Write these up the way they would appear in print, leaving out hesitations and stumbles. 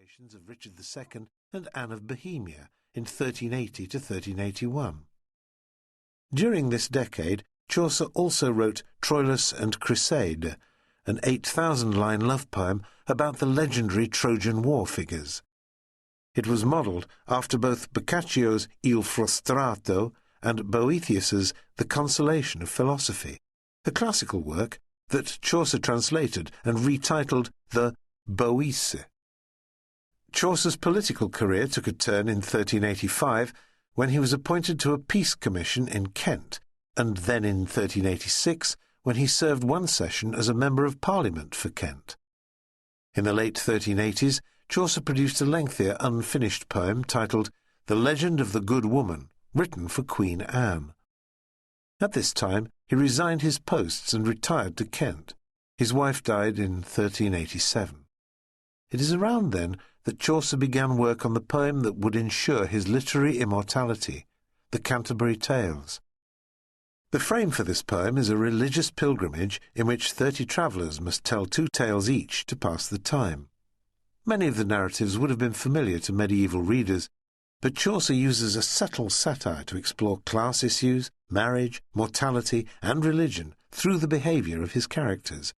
incarnations of Richard II and Anne of Bohemia in 1380 to 1381. During this decade, Chaucer also wrote Troilus and Cresside, an 8,000-line love poem about the legendary Trojan War figures. It was modelled after both Boccaccio's Il Frustrato and Boethius's The Consolation of Philosophy, a classical work that Chaucer translated and retitled the Boece. Chaucer's political career took a turn in 1385 when he was appointed to a peace commission in Kent, and then in 1386 when he served one session as a Member of Parliament for Kent. In the late 1380s, Chaucer produced a lengthier unfinished poem titled The Legend of the Good Woman, written for Queen Anne. At this time, he resigned his posts and retired to Kent. His wife died in 1387. It is around then that Chaucer began work on the poem that would ensure his literary immortality, the Canterbury Tales. The frame for this poem is a religious pilgrimage in which 30 travellers must tell 2 tales each to pass the time. Many of the narratives would have been familiar to medieval readers, but Chaucer uses a subtle satire to explore class issues, marriage, mortality, and religion through the behaviour of his characters.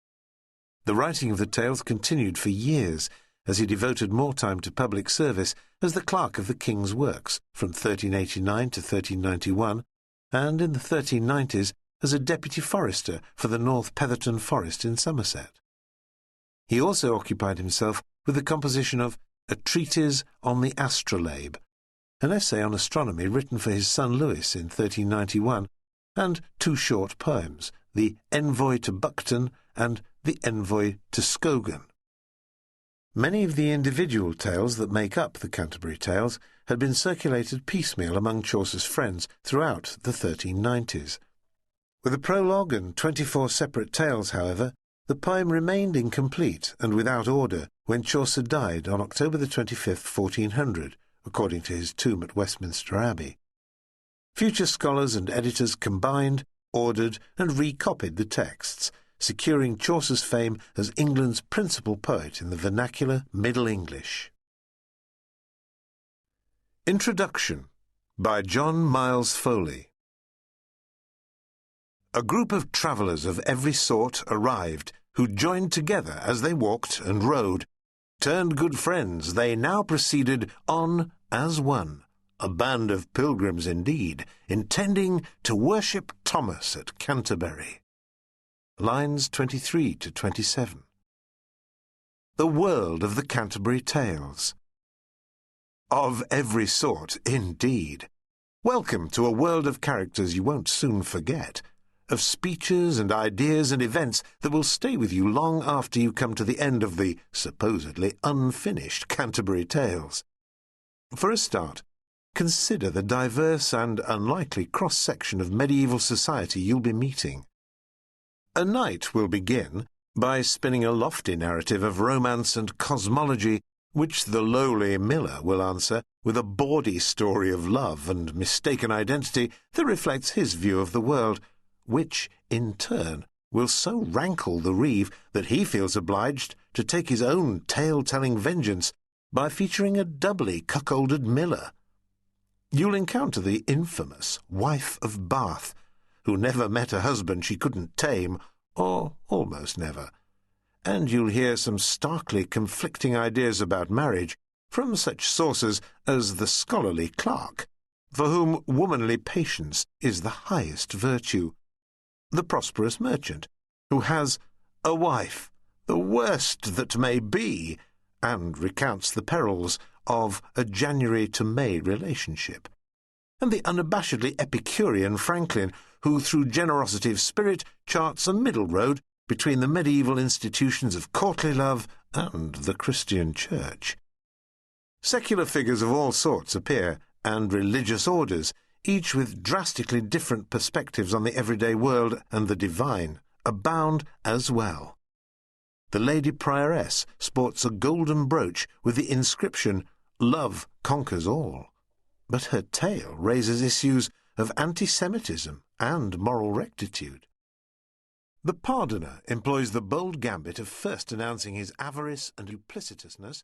The writing of the tales continued for years, as he devoted more time to public service as the clerk of the King's Works from 1389 to 1391, and in the 1390s as a deputy forester for the North Petherton Forest in Somerset. He also occupied himself with the composition of A Treatise on the Astrolabe, an essay on astronomy written for his son Lewis in 1391, and 2 short poems, the Envoy to Buckton and the Envoy to Skogan. Many of the individual tales that make up the Canterbury Tales had been circulated piecemeal among Chaucer's friends throughout the 1390s. With a prologue and 24 separate tales, however, the poem remained incomplete and without order when Chaucer died on October the 25th, 1400, according to his tomb at Westminster Abbey. Future scholars and editors combined, ordered, and recopied the texts, securing Chaucer's fame as England's principal poet in the vernacular Middle English. Introduction by John Miles Foley. A group of travellers of every sort arrived, who joined together as they walked and rode. Turned good friends, they now proceeded on as one, a band of pilgrims indeed, intending to worship Thomas at Canterbury. Lines 23 to 27. The world of the Canterbury Tales. Of every sort, indeed. Welcome to a world of characters you won't soon forget, of speeches and ideas and events that will stay with you long after you come to the end of the supposedly unfinished Canterbury Tales. For a start, consider the diverse and unlikely cross-section of medieval society you'll be meeting. A knight will begin by spinning a lofty narrative of romance and cosmology, which the lowly miller will answer with a bawdy story of love and mistaken identity that reflects his view of the world, which, in turn, will so rankle the reeve that he feels obliged to take his own tale-telling vengeance by featuring a doubly cuckolded miller. You'll encounter the infamous wife of Bath, who never met a husband she couldn't tame, or almost never, and you'll hear some starkly conflicting ideas about marriage from such sources as the scholarly clerk, for whom womanly patience is the highest virtue, the prosperous merchant, who has a wife, the worst that may be, and recounts the perils of a January to May relationship, and the unabashedly Epicurean Franklin, who through generosity of spirit charts a middle road between the medieval institutions of courtly love and the Christian Church. Secular figures of all sorts appear, and religious orders, each with drastically different perspectives on the everyday world and the divine, abound as well. The Lady Prioress sports a golden brooch with the inscription, "Love conquers all," but her tale raises issues of anti-Semitism and moral rectitude. The pardoner employs the bold gambit of first announcing his avarice and duplicitousness,